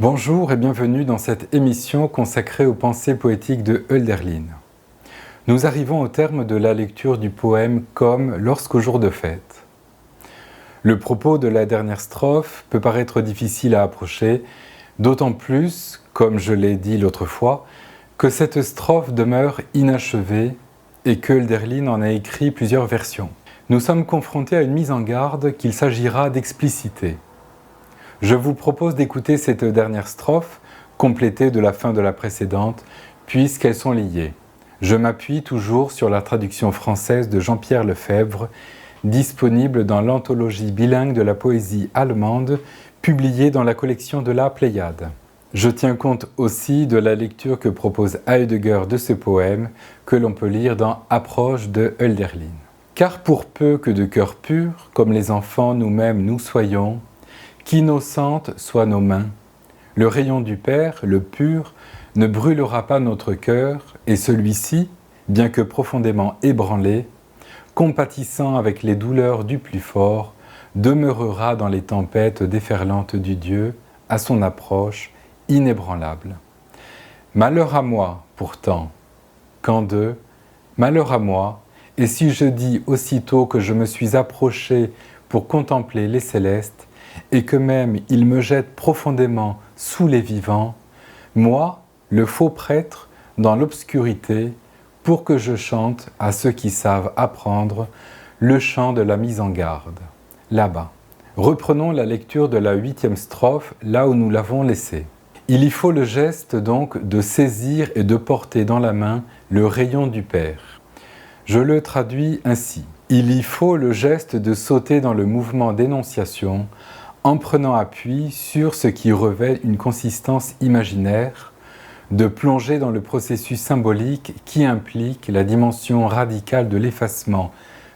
Bonjour et bienvenue dans cette émission consacrée aux pensées poétiques de Hölderlin. Nous arrivons au terme de la lecture du poème « Comme lorsqu'au jour de fête ». Le propos de la dernière strophe peut paraître difficile à approcher, d'autant plus, comme je l'ai dit l'autre fois, que cette strophe demeure inachevée et que Hölderlin en a écrit plusieurs versions. Nous sommes confrontés à une mise en garde qu'il s'agira d'expliciter. Je vous propose d'écouter cette dernière strophe, complétée de la fin de la précédente, puisqu'elles sont liées. Je m'appuie toujours sur la traduction française de Jean-Pierre Lefebvre, disponible dans l'anthologie bilingue de la poésie allemande, publiée dans la collection de la Pléiade. Je tiens compte aussi de la lecture que propose Heidegger de ce poème, que l'on peut lire dans Approche de Hölderlin. Car pour peu que de cœur pur, comme les enfants nous-mêmes nous soyons, qu'innocentes soient nos mains, le rayon du Père, le pur, ne brûlera pas notre cœur, et celui-ci, bien que profondément ébranlé, compatissant avec les douleurs du plus fort, demeurera dans les tempêtes déferlantes du Dieu, à son approche, inébranlable. Malheur à moi, pourtant, qu'en deux, malheur à moi, et si je dis aussitôt que je me suis approché pour contempler les célestes, et que même il me jette profondément sous les vivants, moi, le faux prêtre, dans l'obscurité, pour que je chante à ceux qui savent apprendre le chant de la mise en garde. Là-bas. Reprenons la lecture de la 8e strophe, là où nous l'avons laissée. Il y faut le geste donc de saisir et de porter dans la main le rayon du Père. Je le traduis ainsi. Il y faut le geste de sauter dans le mouvement d'énonciation en prenant appui sur ce qui revêt une consistance imaginaire, de plonger dans le processus symbolique qui implique la dimension radicale de l'effacement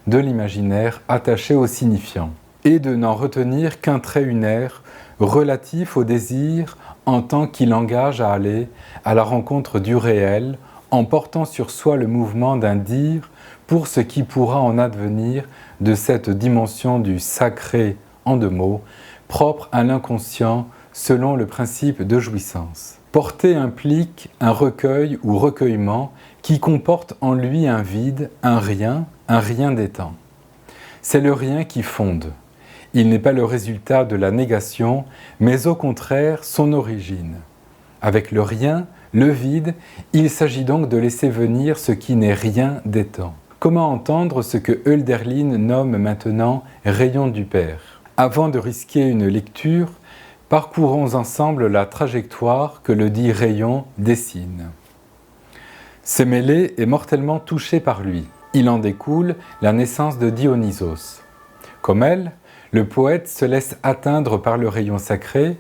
de l'imaginaire attaché au signifiant, et de n'en retenir qu'un trait unaire relatif au désir en tant qu'il engage à aller à la rencontre du réel, en portant sur soi le mouvement d'un dire pour ce qui pourra en advenir de cette dimension du sacré en deux mots, propre à l'inconscient selon le principe de jouissance. Porter implique un recueil ou recueillement qui comporte en lui un vide, un rien d'étant. C'est le rien qui fonde. Il n'est pas le résultat de la négation, mais au contraire son origine. Avec le rien, le vide, il s'agit donc de laisser venir ce qui n'est rien d'étant. Comment entendre ce que Hölderlin nomme maintenant « rayon du Père » ? Avant de risquer une lecture, parcourons ensemble la trajectoire que le dit rayon dessine. Sémélé est mortellement touché par lui. Il en découle la naissance de Dionysos. Comme elle, le poète se laisse atteindre par le rayon sacré,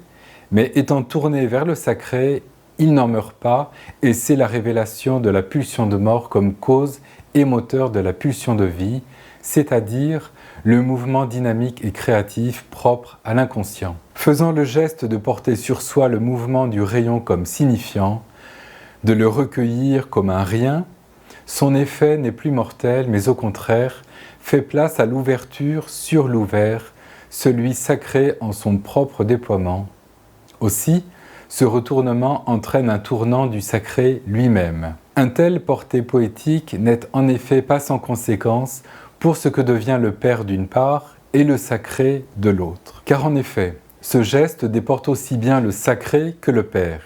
mais étant tourné vers le sacré, il n'en meurt pas et c'est la révélation de la pulsion de mort comme cause et moteur de la pulsion de vie, c'est-à-dire le mouvement dynamique et créatif propre à l'inconscient. Faisant le geste de porter sur soi le mouvement du rayon comme signifiant, de le recueillir comme un rien, son effet n'est plus mortel, mais au contraire, fait place à l'ouverture sur l'ouvert, celui sacré en son propre déploiement. Aussi, ce retournement entraîne un tournant du sacré lui-même. Un tel porté poétique n'est en effet pas sans conséquence pour ce que devient le Père d'une part et le sacré de l'autre. Car en effet, ce geste déporte aussi bien le sacré que le Père.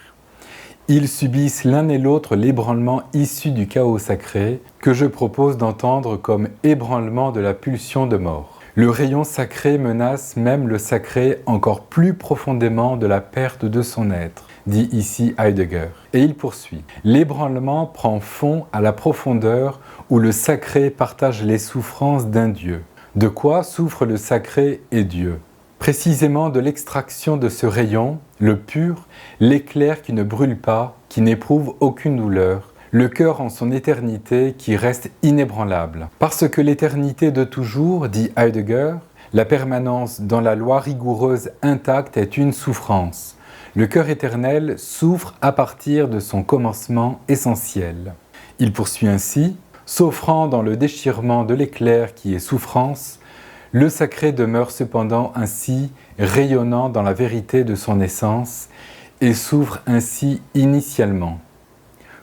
Ils subissent l'un et l'autre l'ébranlement issu du chaos sacré, que je propose d'entendre comme ébranlement de la pulsion de mort. Le rayon sacré menace même le sacré encore plus profondément de la perte de son être, dit ici Heidegger. Et il poursuit. L'ébranlement prend fond à la profondeur où le sacré partage les souffrances d'un Dieu. De quoi souffre le sacré et Dieu ? Précisément de l'extraction de ce rayon, le pur, l'éclair qui ne brûle pas, qui n'éprouve aucune douleur, le cœur en son éternité qui reste inébranlable. Parce que l'éternité de toujours, dit Heidegger, la permanence dans la loi rigoureuse intacte est une souffrance. Le cœur éternel souffre à partir de son commencement essentiel. Il poursuit ainsi, s'offrant dans le déchirement de l'éclair qui est souffrance, le sacré demeure cependant ainsi rayonnant dans la vérité de son essence et souffre ainsi initialement.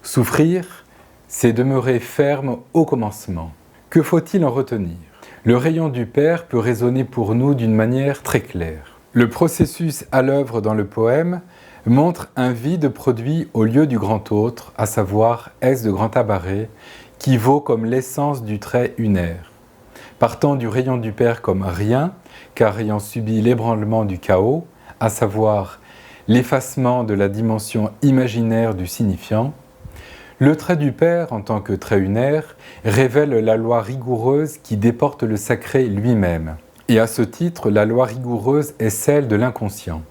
Souffrir, c'est demeurer ferme au commencement. Que faut-il en retenir ? Le rayon du Père peut résonner pour nous d'une manière très claire. Le processus à l'œuvre dans le poème montre un vide produit au lieu du grand autre, à savoir S de grand tabaret, qui vaut comme l'essence du trait unaire. Partant du rayon du Père comme rien, car ayant subi l'ébranlement du chaos, à savoir l'effacement de la dimension imaginaire du signifiant, le trait du Père, en tant que trait unaire, révèle la loi rigoureuse qui déporte le sacré lui-même. Et à ce titre, la loi rigoureuse est celle de l'inconscient.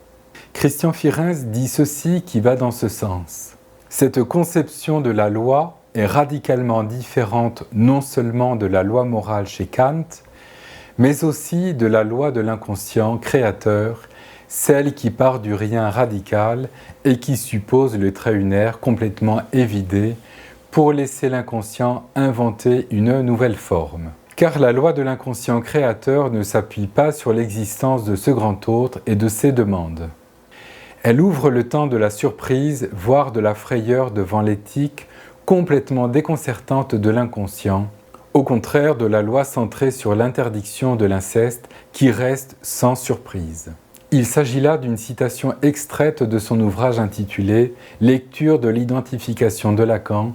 Christian Firens dit ceci qui va dans ce sens. Cette conception de la loi est radicalement différente non seulement de la loi morale chez Kant, mais aussi de la loi de l'inconscient créateur, celle qui part du rien radical et qui suppose le trait unaire complètement évidé pour laisser l'inconscient inventer une nouvelle forme. Car la loi de l'inconscient créateur ne s'appuie pas sur l'existence de ce grand autre et de ses demandes. Elle ouvre le temps de la surprise, voire de la frayeur devant l'éthique complètement déconcertante de l'inconscient, au contraire de la loi centrée sur l'interdiction de l'inceste qui reste sans surprise. Il s'agit là d'une citation extraite de son ouvrage intitulé « Lecture de l'identification de Lacan,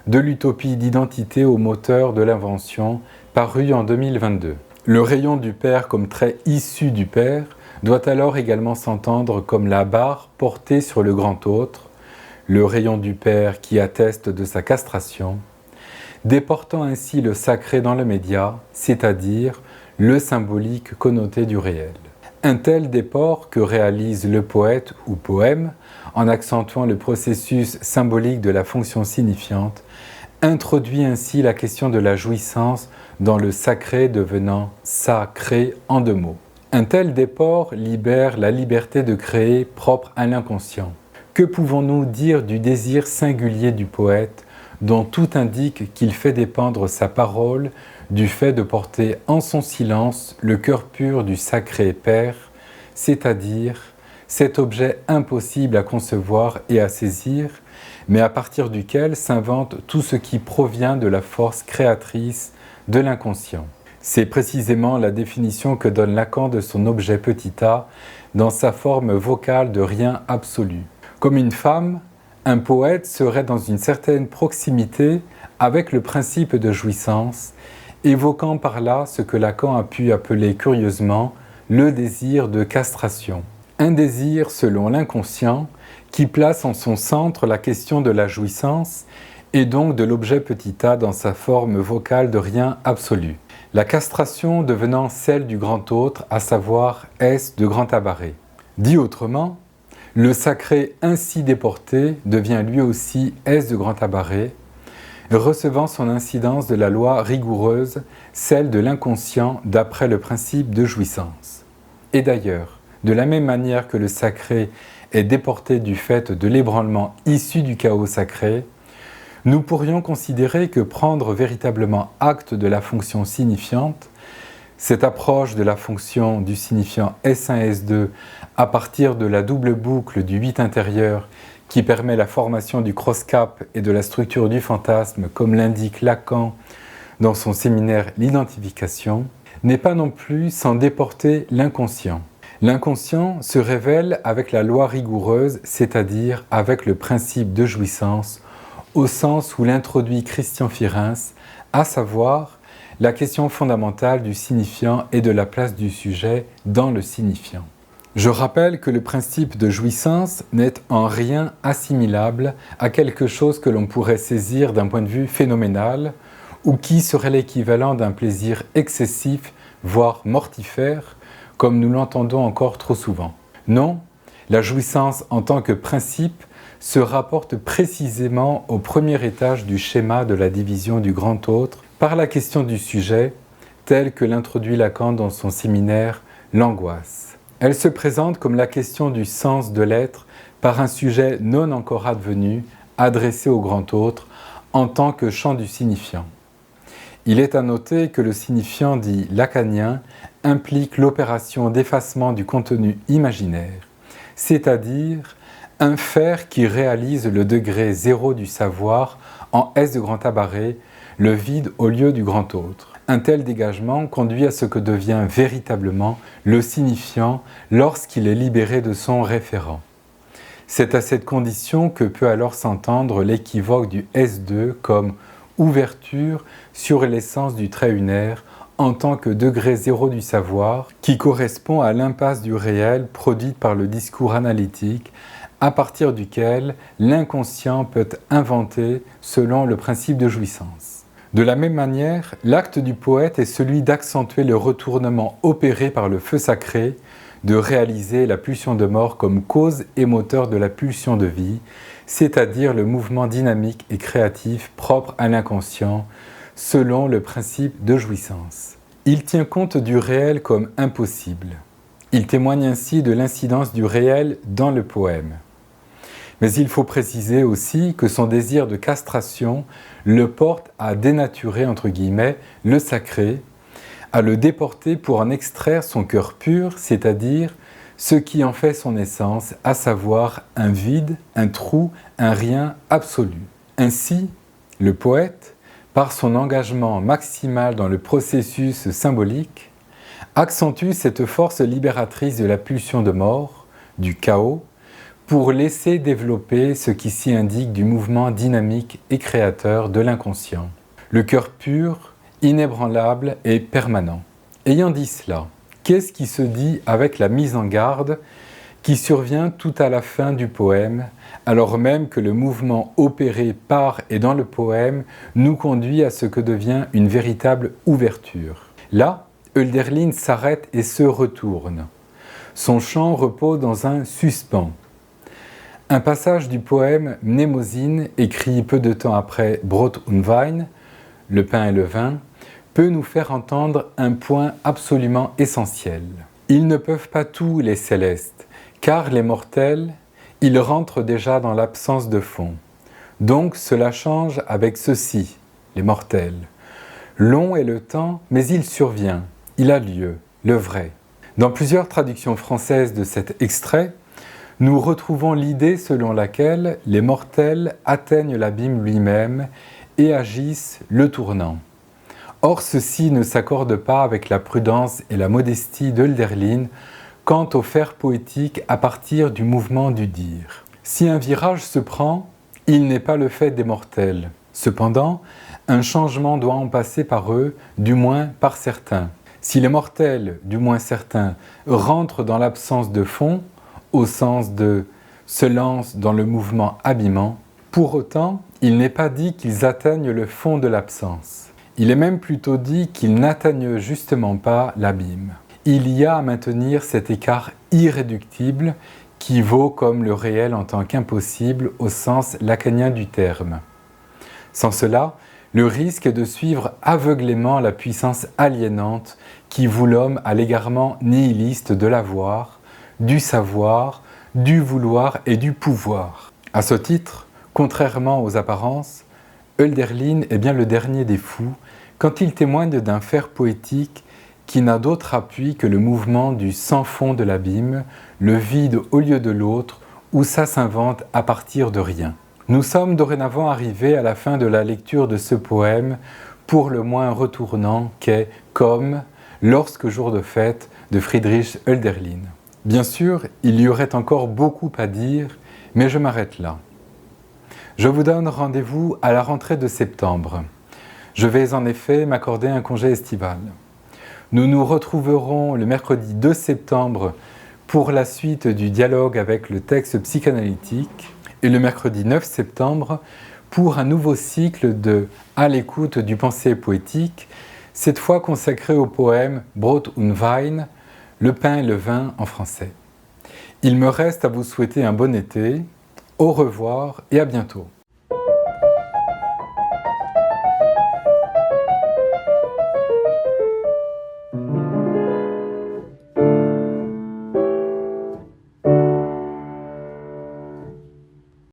de l'utopie d'identité au moteur de l'invention » paru en 2022. Le rayon du Père comme trait issu du Père doit alors également s'entendre comme la barre portée sur le grand autre, le rayon du Père qui atteste de sa castration, déportant ainsi le sacré dans le média, c'est-à-dire le symbolique connoté du réel. Un tel déport que réalise le poète ou poème, en accentuant le processus symbolique de la fonction signifiante, introduit ainsi la question de la jouissance dans le sacré devenant sacré en deux mots. Un tel déport libère la liberté de créer propre à l'inconscient. Que pouvons-nous dire du désir singulier du poète, dont tout indique qu'il fait dépendre sa parole du fait de porter en son silence le cœur pur du sacré Père, c'est-à-dire cet objet impossible à concevoir et à saisir, mais à partir duquel s'invente tout ce qui provient de la force créatrice de l'inconscient. C'est précisément la définition que donne Lacan de son objet petit a dans sa forme vocale de rien absolu. Comme une femme, un poète serait dans une certaine proximité avec le principe de jouissance, évoquant par là ce que Lacan a pu appeler curieusement le désir de castration. Un désir, selon l'inconscient, qui place en son centre la question de la jouissance et donc de l'objet petit a dans sa forme vocale de rien absolu. La castration devenant celle du grand autre, à savoir S de grand tabaret. Dit autrement, le sacré ainsi déporté devient lui aussi S de grand tabaret, recevant son incidence de la loi rigoureuse, celle de l'inconscient d'après le principe de jouissance. Et d'ailleurs, de la même manière que le sacré est déporté du fait de l'ébranlement issu du chaos sacré, nous pourrions considérer que prendre véritablement acte de la fonction signifiante, cette approche de la fonction du signifiant S1, S2 à partir de la double boucle du 8 intérieur qui permet la formation du cross-cap et de la structure du fantasme comme l'indique Lacan dans son séminaire L'identification, n'est pas non plus sans déporter l'inconscient. L'inconscient se révèle avec la loi rigoureuse, c'est-à-dire avec le principe de jouissance, au sens où l'introduit Christian Firens, à savoir la question fondamentale du signifiant et de la place du sujet dans le signifiant. Je rappelle que le principe de jouissance n'est en rien assimilable à quelque chose que l'on pourrait saisir d'un point de vue phénoménal ou qui serait l'équivalent d'un plaisir excessif, voire mortifère, comme nous l'entendons encore trop souvent. Non, la jouissance en tant que principe se rapporte précisément au premier étage du schéma de la division du grand autre par la question du sujet, telle que l'introduit Lacan dans son séminaire « L'angoisse ». Elle se présente comme la question du sens de l'être par un sujet non encore advenu, adressé au grand autre, en tant que champ du signifiant. Il est à noter que le signifiant dit lacanien implique l'opération d'effacement du contenu imaginaire, c'est-à-dire un faire qui réalise le degré zéro du savoir en S de grand tabaret, le vide au lieu du grand autre. Un tel dégagement conduit à ce que devient véritablement le signifiant lorsqu'il est libéré de son référent. C'est à cette condition que peut alors s'entendre l'équivoque du S2 comme ouverture sur l'essence du trait unaire en tant que degré zéro du savoir qui correspond à l'impasse du réel produite par le discours analytique à partir duquel l'inconscient peut inventer selon le principe de jouissance. De la même manière, l'acte du poète est celui d'accentuer le retournement opéré par le feu sacré, de réaliser la pulsion de mort comme cause et moteur de la pulsion de vie, c'est-à-dire le mouvement dynamique et créatif propre à l'inconscient, selon le principe de jouissance. Il tient compte du réel comme impossible. Il témoigne ainsi de l'incidence du réel dans le poème. Mais il faut préciser aussi que son désir de castration le porte à dénaturer, entre guillemets, le sacré, à le déporter pour en extraire son cœur pur, c'est-à-dire ce qui en fait son essence, à savoir un vide, un trou, un rien absolu. Ainsi, le poète, par son engagement maximal dans le processus symbolique, accentue cette force libératrice de la pulsion de mort, du chaos, pour laisser développer ce qui s'y indique du mouvement dynamique et créateur de l'inconscient. Le cœur pur, inébranlable et permanent. Ayant dit cela, qu'est-ce qui se dit avec la mise en garde qui survient tout à la fin du poème, alors même que le mouvement opéré par et dans le poème nous conduit à ce que devient une véritable ouverture. Là, Hölderlin s'arrête et se retourne. Son chant repose dans un suspens. Un passage du poème Mnemosyne, écrit peu de temps après Brot und Wein, le pain et le vin, peut nous faire entendre un point absolument essentiel. Ils ne peuvent pas tout, les célestes, car les mortels, ils rentrent déjà dans l'absence de fond. Donc cela change avec ceux-ci, les mortels. Long est le temps, mais il survient, il a lieu, le vrai. Dans plusieurs traductions françaises de cet extrait, nous retrouvons l'idée selon laquelle les mortels atteignent l'abîme lui-même et agissent le tournant. Or, ceci ne s'accorde pas avec la prudence et la modestie d'Hölderlin quant au faire poétique à partir du mouvement du dire. Si un virage se prend, il n'est pas le fait des mortels. Cependant, un changement doit en passer par eux, du moins par certains. Si les mortels, du moins certains, rentrent dans l'absence de fond, au sens de se lancent dans le mouvement abîmant, pour autant, il n'est pas dit qu'ils atteignent le fond de l'absence. Il est même plutôt dit qu'ils n'atteignent justement pas l'abîme. Il y a à maintenir cet écart irréductible qui vaut comme le réel en tant qu'impossible au sens lacanien du terme. Sans cela, le risque est de suivre aveuglément la puissance aliénante qui voue l'homme à l'égarement nihiliste de l'avoir, du savoir, du vouloir et du pouvoir. À ce titre, contrairement aux apparences, Hölderlin est bien le dernier des fous quand il témoigne d'un faire poétique qui n'a d'autre appui que le mouvement du sans fond de l'abîme, le vide au lieu de l'autre, où ça s'invente à partir de rien. Nous sommes dorénavant arrivés à la fin de la lecture de ce poème, pour le moins retournant qu'est Comme, lorsque jour de fête de Friedrich Hölderlin. Bien sûr, il y aurait encore beaucoup à dire, mais je m'arrête là. Je vous donne rendez-vous à la rentrée de septembre. Je vais en effet m'accorder un congé estival. Nous nous retrouverons le mercredi 2 septembre pour la suite du dialogue avec le texte psychanalytique et le mercredi 9 septembre pour un nouveau cycle de « À l'écoute du penser poétique », cette fois consacré au poème « Brot und Wein », le pain et le vin en français. Il me reste à vous souhaiter un bon été, Au revoir et à bientôt.